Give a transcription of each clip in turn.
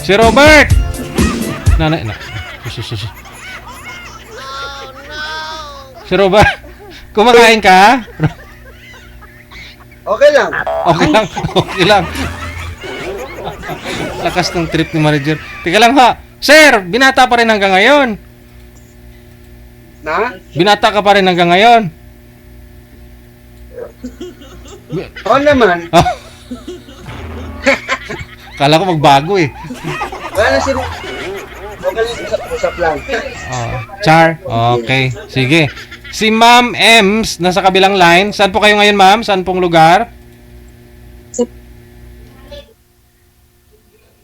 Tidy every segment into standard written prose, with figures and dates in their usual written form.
Si Robert! Nanay, na. Si Robert, kumakain ka? Okay lang. Okay lang, okay lang. Lakas ng trip ni manager. Teka lang ha. Sir, binata pa rin hanggang ngayon. Na? Binata ka pa rin hanggang ngayon. Oo naman. Ah. Kala ko magbago eh. Wala na sila. Okay lang, usap-usap lang. Oh, Char, okay. Sige. Si Ma'am Ems, nasa kabilang line. Saan po kayo ngayon, ma'am? Saan pong lugar?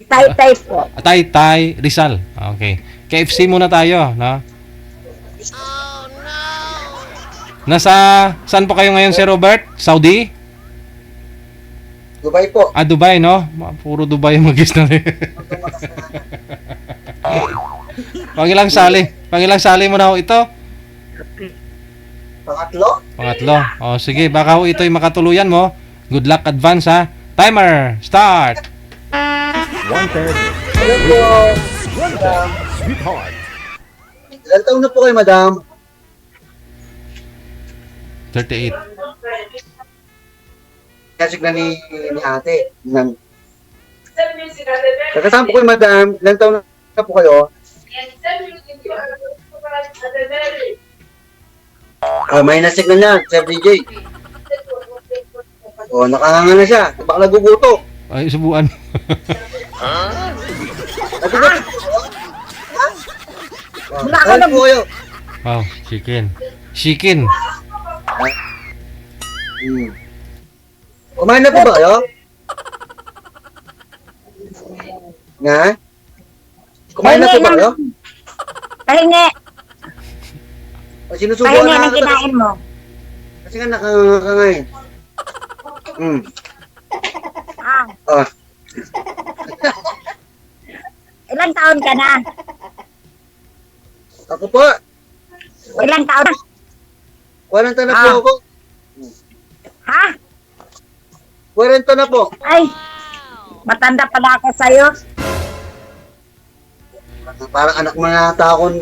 Tay-tay po. Taytay, Rizal. Okay. KFC muna tayo, no? Nasa, saan po kayo ngayon, Sir Robert? Saudi? Dubai po. Ah, Dubai, no? Puro Dubai yung mag-guess na rin. Pangilang sali mo na ho ito? Pangatlo? Pangatlo. O, sige, baka ho ito'y makatuluyan mo. Good luck advance, ha? Timer, start! 130. Hello po. Madam. Sweetheart. Ilan taon na po kayo, madam? 38. Kasi na ni ate. Kakasama po kayo, madam. Ilan taon na po kayo? May nasignal na, Sir DJ. Nakanganga na siya. Baka naguguto. Ay, subuan. Wala ka Kain na. po kayo. Wow, chicken. Chicken. Kumain na po ba kayo? Nga? Kumain na po ba kayo? Pahingi. O sinusubuan Pahingi na ng kinain mo. Kasi nga nakanganga nga eh. Ah, Ah, ilang taon ka na? ako po. Ilang taon na? 40 na po Ah. ako. Ha? 40 na po. Ay, matanda pala ako sa'yo. Parang anak mo na ata akong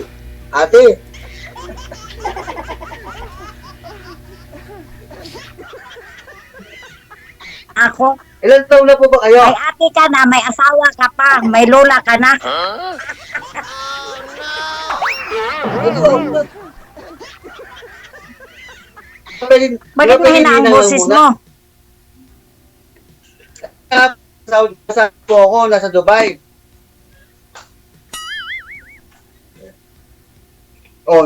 ate. Ako, Ilan taon na po ba kayo? may ate ka na, may asawa ka pa, may lola ka na. Bakit mahina ang boses mo? Sa po ako, nasa Dubai. Oh,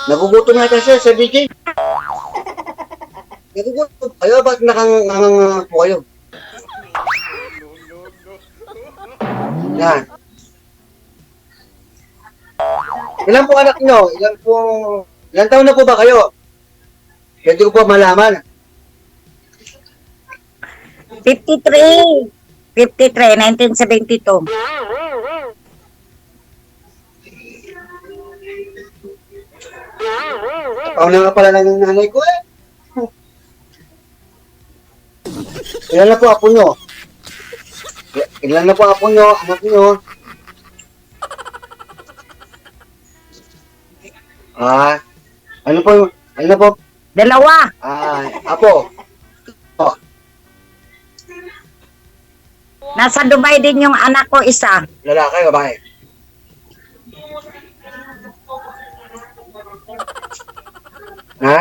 nagugutom na kasi sa DJ. Nagugutom kayo, ba't nakanganga po kayo? Yan. Ilan po anak nyo? Ilan taon na po ba kayo? Pwede ko po malaman. 53. 53, 1972. Taon na nga pala ng nanay ko eh. Ilan na po apo nyo? Ilan na po apo nyo, anak nyo? Ano po? Dalawa. Apo. Nasa Dubai din yung anak ko isa. Lalaki, babae. Ha?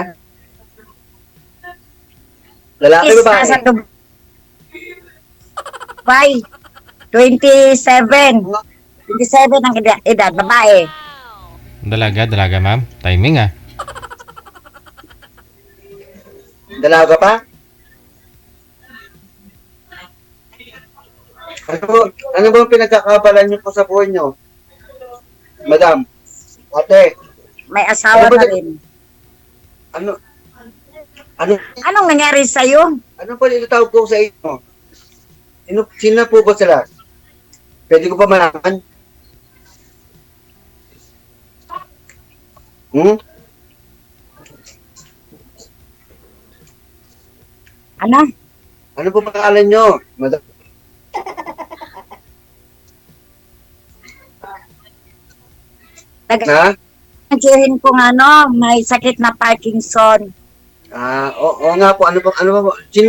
Lalaki, Is babae. nasa Dubai. 27. 27 ang edad, babae. Dalaga, ma'am. Timing, ah. Dalaga pa? Ano bang pinagkakabalan niyo po sa buhay niyo? Madam, ate, May asawa Ano ba na di- rin. ano Anong nangyari sa'yo? ano pa itatawag ko sa inyo? Sino po ba sila? Pwede ko pa malaman? Ano? Ano po pangalan niyo? Madam, Na? Nagsihin kong may sakit na Parkinson. Oo nga po. Ano po?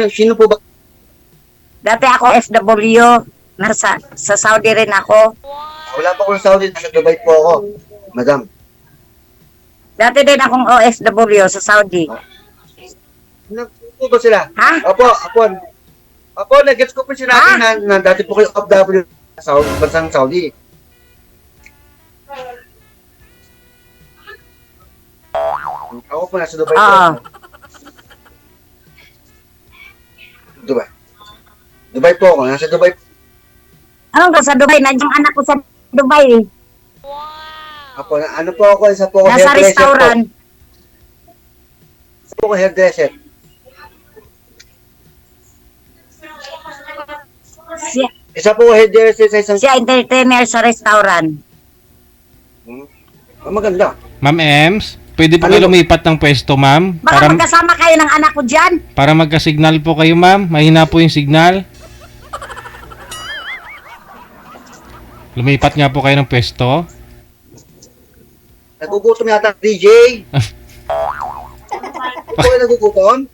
Sino po ba? Dati ako FW. Sa Saudi rin ako. Wala pa ako sa Saudi. Nasa Dubai po ako. Madam. Dati din akong OFW sa Saudi. Ano po ba sila? Ha? Opo, nag-gets ko po sinabi na dati po kayo OFW sa bansang Saudi. Ako po nasa Dubai po. Dubai po ako. Nasa Dubai po. Ano ka sa Dubai? Nandiyan anak ko sa Dubai. Ako, ano po ako? Isa po ako Nasa hairdresser restaurant. po. Isa po ako hairdresser. Isa po ako hairdresser sa isang... Siya entertainer sa restaurant. Maganda. Ma'am Ems, pwede po kayo lumipat ng pwesto, ma'am? Baka magkasama kayo ng anak ko dyan. Para magka-signal po kayo, ma'am. Mahina po yung signal. Lumipat nga po kayo ng pwesto. Nagugutom yata, DJ. Ito kayo nagugutom?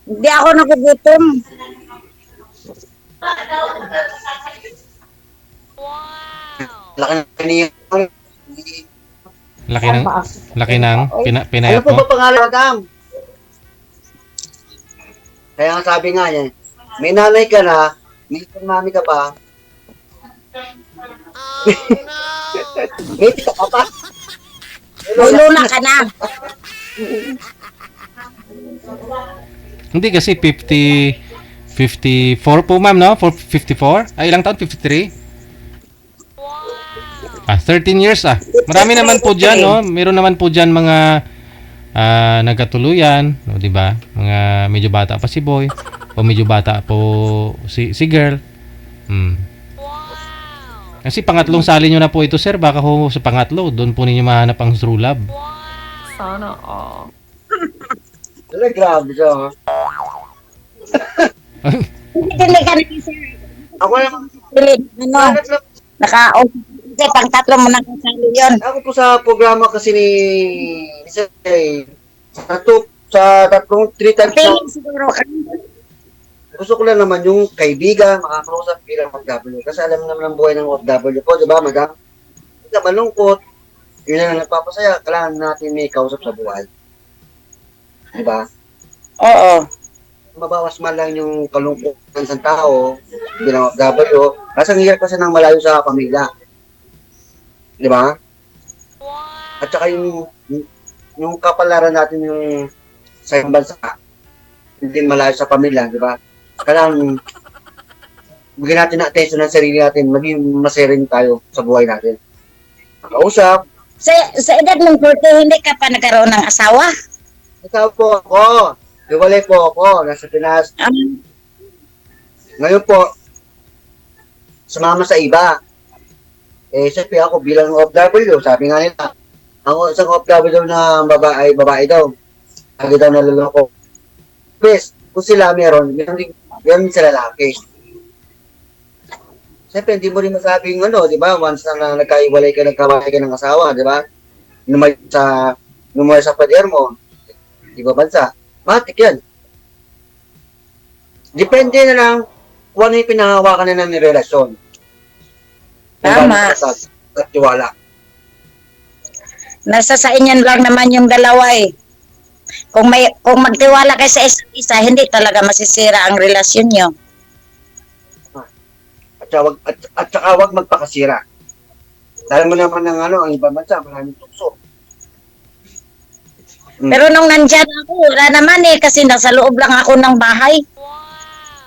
Hindi ako nagugutom. Laki na niya. Laki ng Ano pinayat po mo. ba pangalan, madam? Kaya nga sabi nga niya, may nanay ka na, may mami ka pa. May tita ka pa. May luna ka na. Hindi kasi 54 po, ma'am, no? 54? Ay, ilang taon? 53? 13 years, Marami naman po dyan, no? Meron naman po dyan mga nagkatuluyan, no, di ba? Mga medyo bata pa si boy o medyo bata po si girl. Kasi pangatlong sali nyo na po ito, sir. Baka ho sa pangatlo, doon po ninyo mahanap ang true love. Sana all. Wala, grabe siya, ha? Hindi ka na sir. Ako naman, Kasi pang tatlo mo na kasali yun. ako po sa programa kasi ni Sir, sa tatlong 3 times na, Feeling siguro ka. gusto ko lang naman yung kaibigan, makakausap bilang OFW. Kasi alam naman ang buhay ng OFW po, di ba, madam? Hindi ka malungkot, yun lang nagpapasaya, kailangan natin may kausap sa buhay. Di ba? Oo. Mabawas man lang yung kalungkutan sa tao bilang OFW, kasi ang hirap kasi ng malayo sa pamilya. Di ba? At saka yung kapalaran natin yung sa ibang bansa, hindi malayo sa pamilya, di ba? Kailangan bigyan natin ng attention ng sarili natin, maging masaya rin tayo sa buhay natin. Makausap, Sa edad ng 40, hindi ka pa nagkaroon ng asawa? ikaw po ako, iwalay po ako, nasa Pinas. Ngayon po, sumama sa iba. Siyempre ako bilang OFW, sabi nga nila, ang isang OFW na babae daw. Lagi daw naluloko. Please, kung sila meron din sila lalaki. Siyempre, hindi mo rin masabing di ba? Once na nagkaiwalay ka ng asawa, di ba? Lumay sa pader mo, iba bansa. Matik yan. Depende na lang kung ano yung pinahawakan na ng relasyon. Tama. At tiwala. Nasa sa inyo lang naman yung dalawa eh. Kung magtiwala kayo sa isa't isa, hindi talaga masisira ang relasyon nyo. At saka wag magpakasira. Dahil mo naman ng ang ibang bansa, maraming tukso. Pero nung nandyan ako, wala naman eh, kasi nasa loob lang ako ng bahay.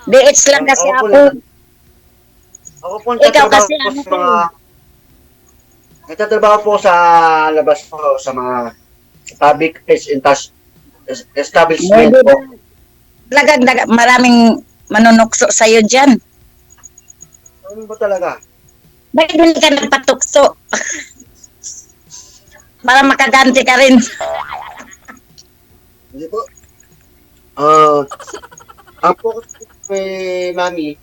DH lang kasi ako. Ako po Ikaw nagtatrabaho kasi po ano sa mga... Nagtatrabaho po sa labas po, sa mga public establishment po. Maraming manunukso sa'yo dyan. Ano ba talaga? Bakit hindi ka nagpatukso? Para makaganti ka rin. Hindi po. Ang focus ko kay Mami,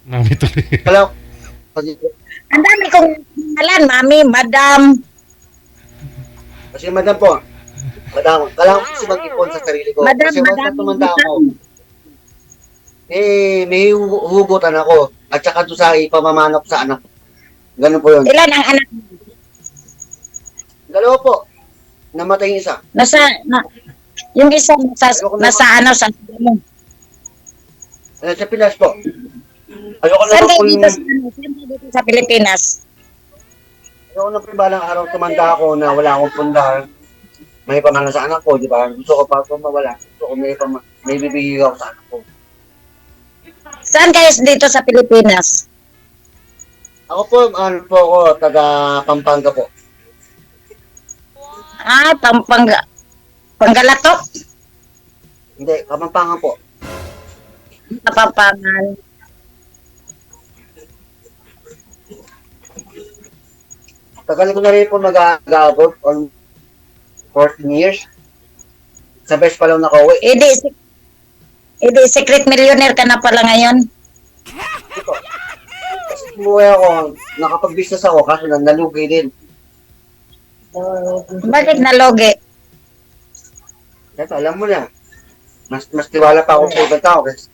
Mami tuloy. kala kasi Ang dami kong pangalan, mami, madam. Kasi madam po, madam, kailangan ko kasi mag-ipon sa sarili ko. Madam, Kasi once na madam, tumanda madam. ako, may hugutan ako. At saka doon sa ipamamana ko sa anak ko. Ganun po yun. Ilan ang anak mo? Dalawa po. Namatay yung isa. Yung isa nasa ano, sa mo. Sa Pinas po. Ayoko na Saan po kayo kung... dito sa, saan kayo dito sa Pilipinas? Ayoko na po balang araw tumanda ako na wala akong pundar. May pamana sa anak ko, di ba? Gusto ko pa kung mawala. Gusto ko may bibigay ako sa anak ko. Saan kayo dito sa Pilipinas? Ako po, ano po ako, taga Pampanga po. Panggalatok? Hindi, Kapampangan po. Kapampangan. Tagal ko na rin po nag-aabot on 14 years. Sa best pa lang nakauwi. Edi, secret millionaire ka na pala ngayon. Ito. Kasi umuwi ako, nakapag-business ako, kaso nalugi din. Bakit nalogi? Ito, alam mo na. Mas tiwala pa ako sa ibang tao. Kasi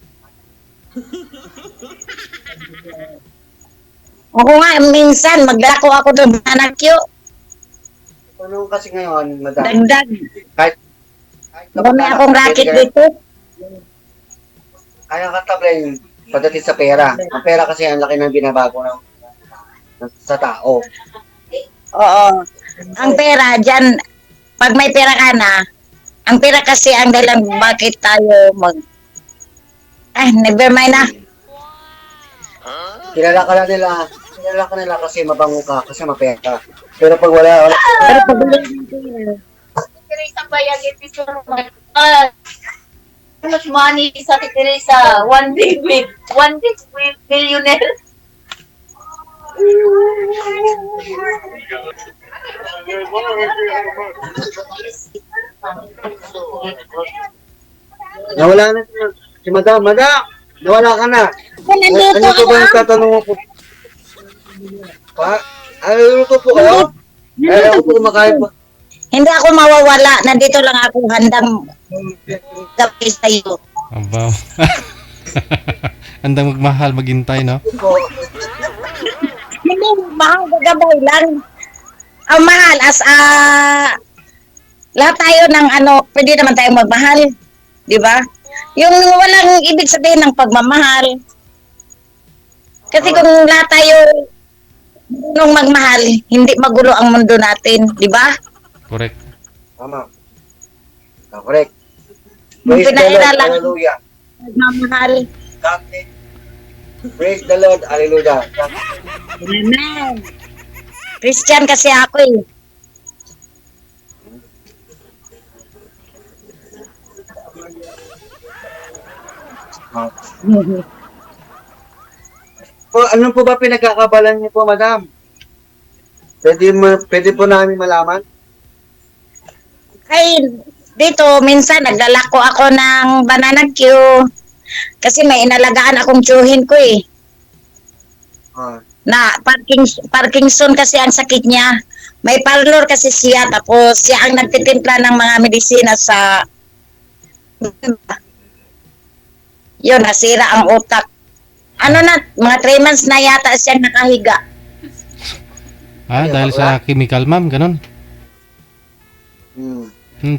Ako nga, minsan, magdako ako doon anak yun. ano kasi ngayon, madam, Dagdag. kahit Dami akong racket dito. kaya katablay pagdating sa pera. Ang pera kasi ang laki ng binabago sa tao. Oo. Ang pera, dyan, pag may pera ka na, ang pera kasi ang dahilan bakit tayo never mind na. Kilala ka nila kasi mabango ka, kasi mapera. Pero pag wala, Pero pag wala ng pera, Teresa Bayagit is how much money is Ate Teresa? One big millionaire. nawala na si madam, nawala ka na. nandito Ano ako. ba yung tatanong ko? Pa? Luto po kayo? Ayaw po kumakain po. Hindi ako mawawala. Nandito lang ako handang gawin sa iyo. Aba. Andang magmahal, maghintay, no? Po. Hindi, mahal gagabay lang. Ang mahal lahat tayo ng pwede naman tayong magmahal. Di ba? Yung walang ibig sabihin ng pagmamahal. Kasi kung lahat tayo nung magmahal, hindi magulo ang mundo natin. Di ba? Correct. Tama. Correct. Yung Praise the Lord, pinairala lang hallelujah. magmamahal. Praise the Lord, hallelujah. Amen. Christian kasi ako eh. Po, ano po ba pinagkakabalan niyo po, madam? Pwede po namin malaman? Ay, dito, minsan naglalako ako ng banana Q. Kasi may inalagaan akong tsuhin ko eh. Ah, Na Parkinson kasi ang sakit niya. May parlor kasi siya. Tapos siya ang nagtitimpla ng mga medisina sa... Yun, nasira ang utak. Ano na, mga 3 months na yata siyang nakahiga. Dahil sa chemical, ma'am, ganun. hmm.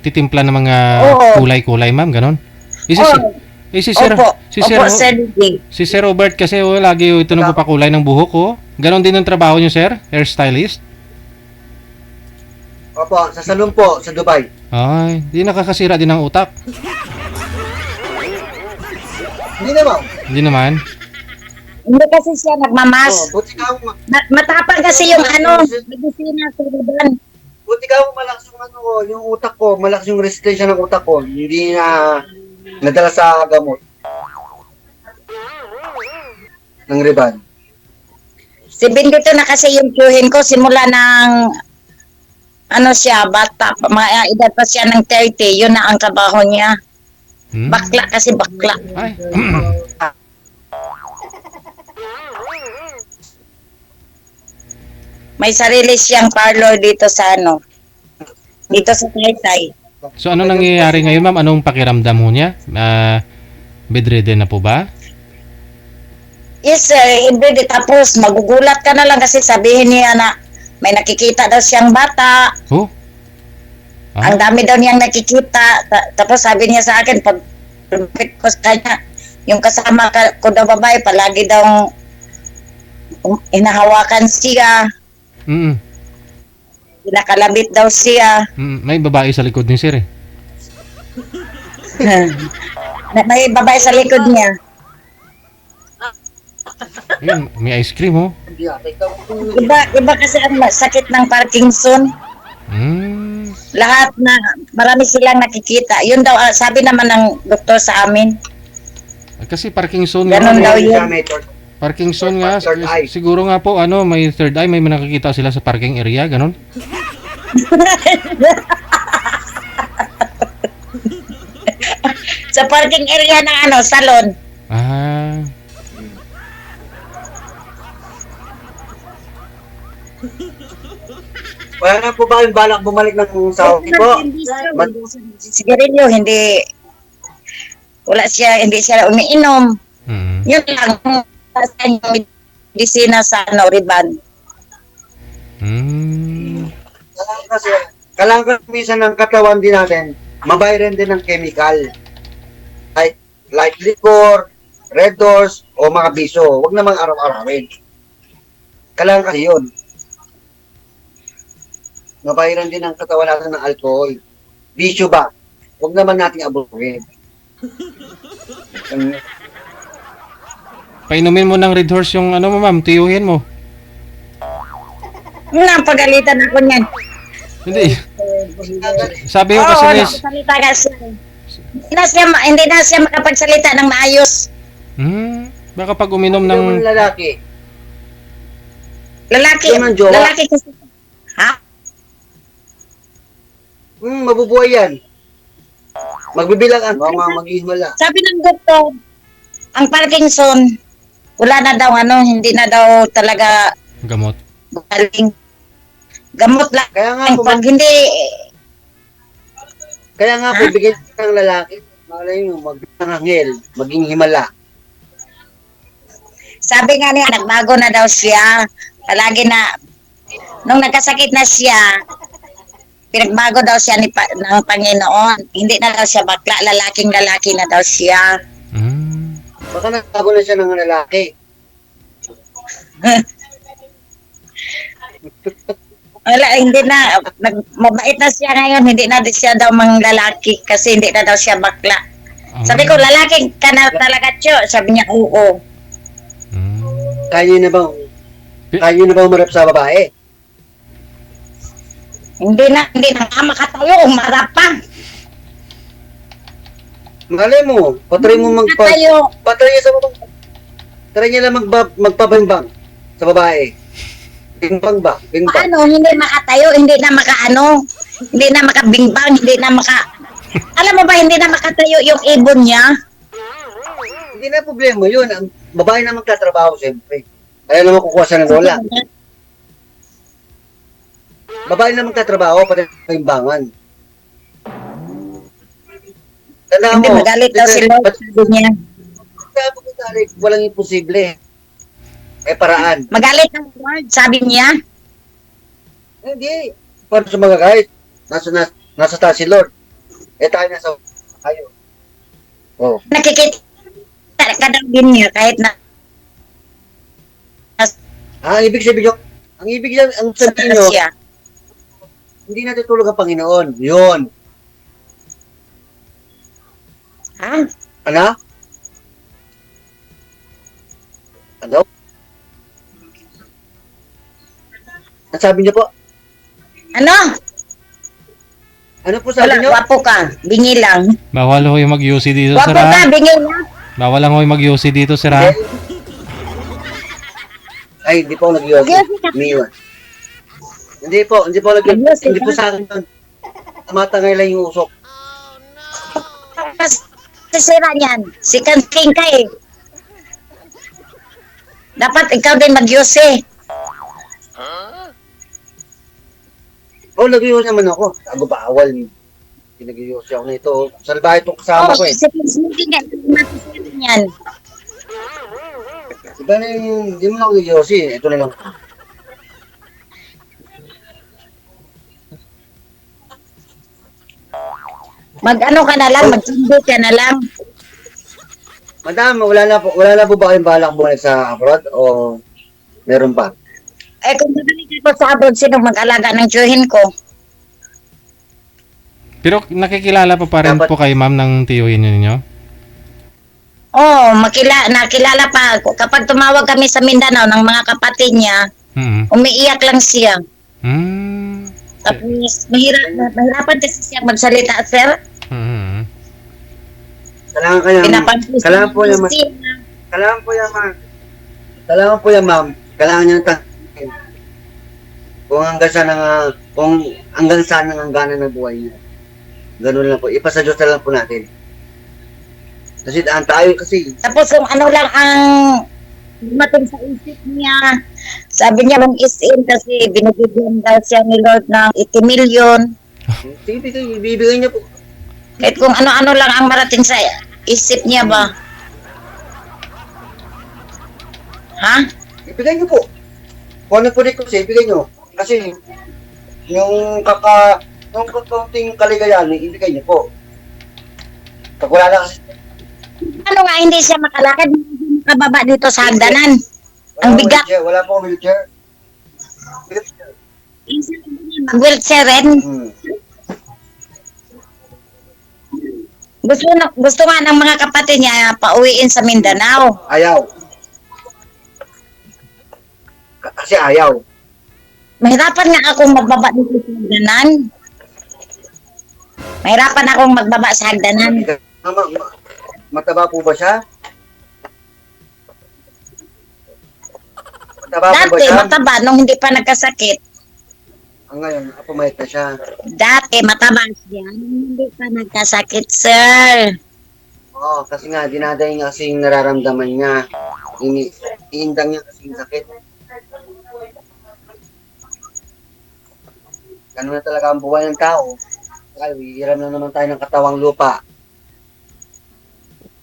Titimpla ng mga Oo. kulay-kulay, ma'am, ganun. Si Sir, Opo, si Sir, opo, Sir DJ. si Sir Robert kasi lagi ito nagpapakulay ng buhok, oh. Ganon din ang trabaho niyo, sir? Hairstylist? Opo, sa salon po, sa Dubai. Ay, di nakakasira din ng utak. Hindi naman. Hindi naman. Hindi kasi siya nagmamas. Buti ka ako, Matapang kasi yung medisina sa Liban. buti ka ako malakas yung yung utak ko, malakas yung resistensya ng utak ko. Hindi na nadala sa gamot. Ng riban. Si Bindito na kasi yung tsuhin ko simula ng siya, bata, mga edad pa siya ng 30, yun na ang trabaho niya. Hmm? Bakla kasi bakla. Ay. May sarili siyang parlor dito sa ano. Dito sa Taytay. So ano nangyayari ngayon ma'am? Anong pakiramdam mo niya? Bedridden na po ba? Yes sir, everyday. Tapos magugulat ka na lang kasi sabihin niya na may nakikita daw siyang bata. Oh? Ang dami daw niyang nakikita. Tapos sabi niya sa akin, pag lumapit ko sa kanya, yung kasama ko daw babae, palagi daw hinahawakan siya. Pinakalabit daw siya. May babae sa likod ni sir eh. May babae sa likod niya. Ayun, may ice cream oh. Iba kasi ang sakit ng Parkinson. Lahat na, marami silang nakikita. Yun daw, sabi naman ng doktor sa amin. Kasi Parkinson Ganun daw yun. Parkinson nga, Third eye. siguro nga po ano, may third eye, may nakikita sila sa parking area, ganun. Sa parking area ng ano, salon. Ah, Wala na po ba yung balak bumalik ng Saudi po? Sigarilyo, hindi. Wala siya, hindi siya umiinom. Yun lang. Yung medisina sa ano, Riban. Kailangan minsan ng katawan din natin, mabayran din ng chemical. Like liquor, red doors, o mga biso. Huwag namang araw-arawin. Kailangan kasi yun. Mabayran din ang katawan natin ng alcohol. Bisyo ba? Huwag naman nating abutin. painumin mo ng Red Horse yung ano mo ma'am, tiyuhin mo. Napagalitan ako niyan. Hindi. Sabi ko kasi miss. Nagsalita ka siya. Hindi na siya makapagsalita ng maayos. Baka pag uminom Yung ng... lalaki. Lalaki. Yung ng jowa. Lalaki kasi. Ha? Mabubuhay yan. Magbibilang maghihimala. Sabi ng doktor, ang Parkinson, wala na daw ano, hindi na daw talaga Gamot. galing. Gamot lang. Kaya nga po, Pag hindi, bigyan ng lalaki. Malay nyo, magnanghel, maging himala. sabi nga niya, nagbago na daw siya. Palagi na, nung nagkasakit na siya, pinagbago daw siya ng Panginoon. Hindi na daw siya bakla, lalaking lalaki na daw siya. Baka nagbago na siya ng lalaki. Wala, hindi na. Mabait na siya ngayon. Hindi na siya daw mang lalaki kasi hindi na daw siya bakla. Sabi ko, lalaki ka na talaga, Cho. Sabi niya, oo. Kaya niyo na bang umarap sa babae? Hindi na nga makatayo. Umarap pa. Malay mo, patry Makatayo. niya sa babae. Try niya lang magpabimbang sa babae. Bimbang ba? Bimbang. Paano? Hindi makatayo. Hindi na makaano. Hindi na makabingbang. Hindi na Alam mo ba, hindi na makatayo yung ibon niya? Hindi na problema yun. Ang babae na magtatrabaho, siyempre. Kaya naman kukuha siya ng lola. Babae na magtatrabaho, pati bimbangan. Tandaan Hindi mo. magalit daw si Lord. Sabi niya. Walang imposible. May paraan. Magalit ang Lord. Sabi niya. Hindi. Paano sa mga kahit? Nasa taas si Lord. Tayo nasa tayo. Oh. Nakikita ka daw din niya kahit na Ang ibig sabihin nyo, siya. hindi natutulog ang Panginoon. Yun. Ha? Ano? Ano? Ang sabi niyo po? Ano? Ano po sabi Wala, niyo? wapo ka. Bingi lang. Bawal ho yung mag-UC dito, sir. Wapo ka, bingi lang. Bawal lang ho yung mag-UC dito, sir. Ha? Ay, hindi po ako nag-yosi. Umiiwan. Hindi po nag-yosi. Hindi po sa akin yun. Tumatangay lang yung usok. Sisira niyan. Si Kanting ka eh. Dapat ikaw din mag-yose. nag-ios naman ako. Ako bawal. Pinag-ios ako na ito. Salbahe itong kasama ko eh. Kasi smoking ka, matisin yan. Iba na yung, hindi mo na ako nag-ios eh. Ito na lang. Mag-ano ka na lang, mag-sundo ka na lang. Madam, wala na po ba kayong balak bumalik sa abroad o meron pa? Eh kung babalik ako sa abroad, sino mag-alaga ng tiyuhin ko? Pero nakikilala pa rin Dapat- po kayo, ma'am, ng tiyuhin ninyo? Oo, nakilala pa. Kapag tumawag kami sa Mindanao ng mga kapatid niya, Hmm. umiiyak lang siya. Hmm. Tapos mahirapan kasi siya magsalita, sir. Hmm. Kailangan po yan, ma'am. Kailangan niya tanggapin. Kung hanggang saan ang hangganan ng buhay niya. Ganun lang po. Ipasa Diyos na lang po natin. Kasi tayo kasi. Tapos kung ano lang ang dumating sa isip niya, sabi niya mong isin kasi binibigyan daw siya ni Lord ng 80 million. Sige, ibibigay niya po. Kahit kung ano-ano lang ang marating sa isip niya ba. Ha? Ibigay niyo po. Kung ano po rin kasi, ibigay niyo. Kasi, yung kakaunting kaligayahan, ibigay niyo po. Pag wala na kasi, Ano nga hindi siya makalakad, hindi makababa dito sa hagdanan. Ang bigat. Wala po wheelchair. Mag-wheelchair rin. Gusto nga ng mga kapatid niya pauwiin sa Mindanao. Ayaw. Kasi ayaw. Mahirapan nga akong magbaba dito sa hagdanan. Mahirapan akong magbaba sa hagdanan. Mataba po ba siya? Mataba po ba Dati, siya? mataba nung hindi pa nagkasakit. Ngayon, pumayat na siya. Dati, mataba siya nung hindi pa nagkasakit, sir. Oo, kasi nga, dinaday niya kasi yung nararamdaman niya. Iindang niya kasi yung sakit. Ganun na talaga ang buhay ng tao. Ay, hiram na naman tayo ng katawang lupa.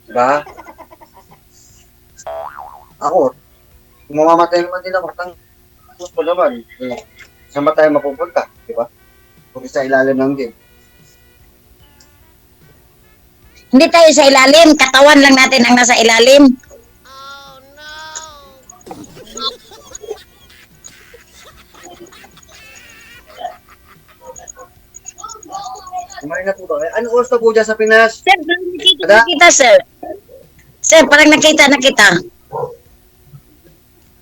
Diba? Ako, kung mamamatay naman din ako, gusto naman. Saan ba tayo mapupunta? Diba? Kung sa ilalim ng game. Hindi tayo sa ilalim, katawan lang natin ang nasa ilalim. Kumain na po ba? Anong oras na po dyan sa Pinas? Sir, parang nakita, sir. Sir, parang nakita.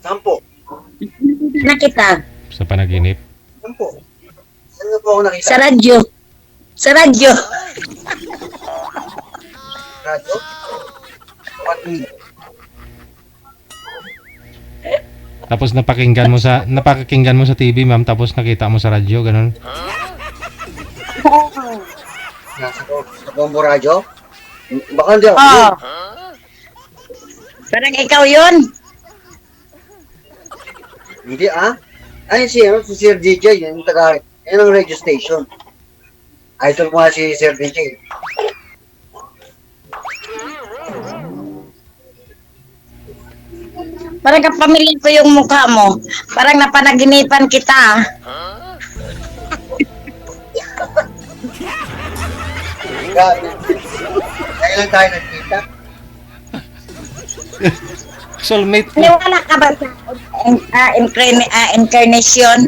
Sampo. Nakita. Sa panaginip. Sampo. Saan nga po ako nakita? Sa radyo. Sa radyo. Radyo? Pati. Tapos napakinggan mo sa TV, ma'am, tapos nakita mo sa radyo, ganun. Sa Bombo Radyo? Baka hindi ako. Oh. Parang ikaw yun. Hindi ah. Ay, si Sir DJ, yan ang radio station. Idol ko nga si Sir DJ. Parang kapamilya ko yung mukha mo. Parang napanaginipan kita. Grabe. Kaya lang tayo nagkita. Soulmate po. Niwala ka ba sa incarnation?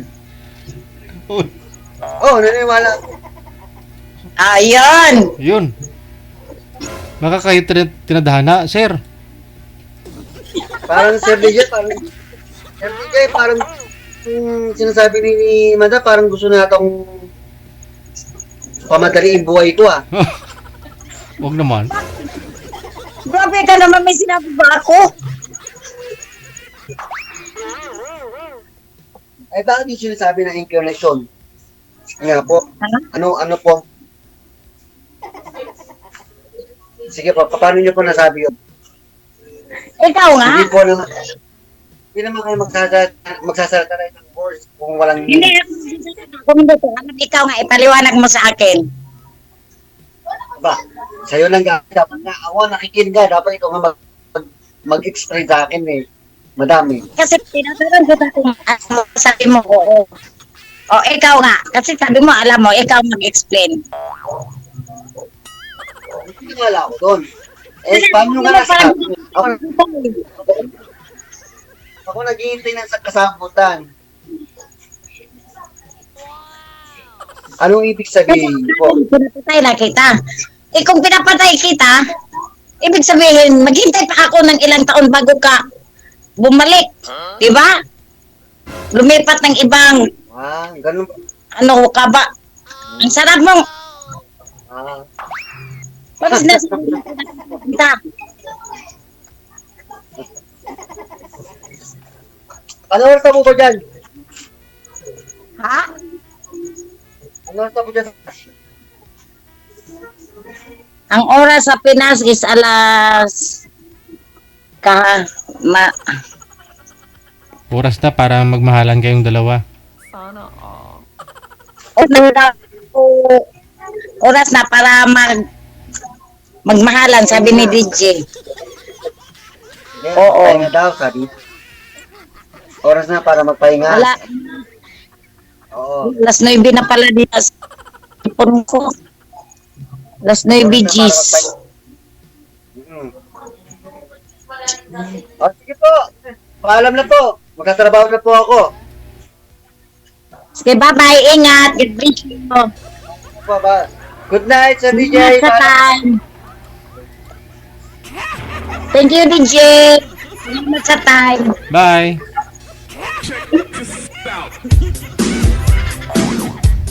Oh, naniwala. Ayun. Yun. Baka kayo tinadhana, sir. Parang Sir DJ, parang sinasabi ni Mada, parang gusto na itong pamadaliin buhay ko ah. Huwag naman. Grabe ka naman, may sinabi ba ako? Ay, bakit yung sinasabi ng incarnation? Nga po. Ano po? Sige po, paano niyo po nasabi yun? Ikaw nga. Hindi po na... Hindi naman kayo magsasalita na isang words kung walang Hindi, kung hindi ko, alam ikaw nga, ipaliwanag mo sa akin. ba? Sa'yo lang dapat nga. Ako nakikinig ka. Dapat ikaw nga mag-explain sa akin eh. Madami. Kasi tinatanong ko kung ano, sabi mo, oo. O, ikaw nga. Kasi sabi mo, alam mo, ikaw mag-explain. Hindi nga wala ako doon. Eh, paano nga nasabi? Ako naghihintay ng sa kasabutan. Anong ibig sabihin po? Pinapatay na kita. Eh, kung pinapatay kita, ibig sabihin, maghintay pa ako ng ilang taon bago ka bumalik. Di ba? Lumipat ng ibang, Ah, ganun ba? ano ka ba? Ang sarap mong, Ah, bakit sinasabi mo kita? ano oras na po ba dyan? Ha? Ano oras na po dyan? Ang oras sa Pinas is alas Oras na para magmahalan kayong dalawa. Sana all. oras na para magmahalan, sabi ni DJ. Hindi, Oo. Pahinga daw, sabi. Oras na para magpahinga. Oo. Alas 9 na pala dito sa phone ko. Alas 9 G's. Hmm. Oh, sige po. Paalam na po. Magtatrabaho na po ako. Sige, bye-bye. Ingat. Good bless you. Bye. Good night, Sir Ingat DJ. sa time. Thank you, DJ. Ingat sa time. Bye!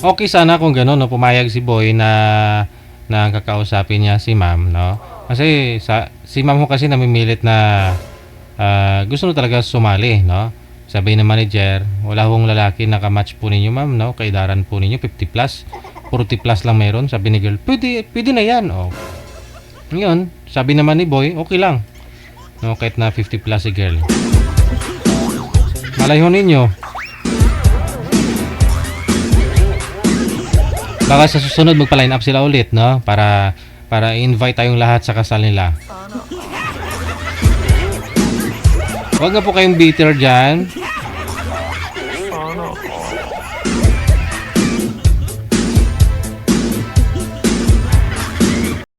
Okay sana kung gano'n, no, pumayag si Boy na kakausapin niya si ma'am, no? Kasi si ma'am ho kasi namimilit na gusto na talaga sumali, no? Sabi ng manager, wala hong lalaki nakamatch po ninyo, ma'am, no? Kaidaran po ninyo 50 plus, 40 plus lang meron. Sabi ni girl, pwede na yan, oh. Ngayon, sabi naman ni Boy, okay lang. No, kahit na 50 plus si girl. Malay ho ninyo. Baka sa susunod magpa-line up sila ulit, no? Para i-invite tayong lahat sa kasal nila. Sana all. Huwag na po kayong bitter dyan.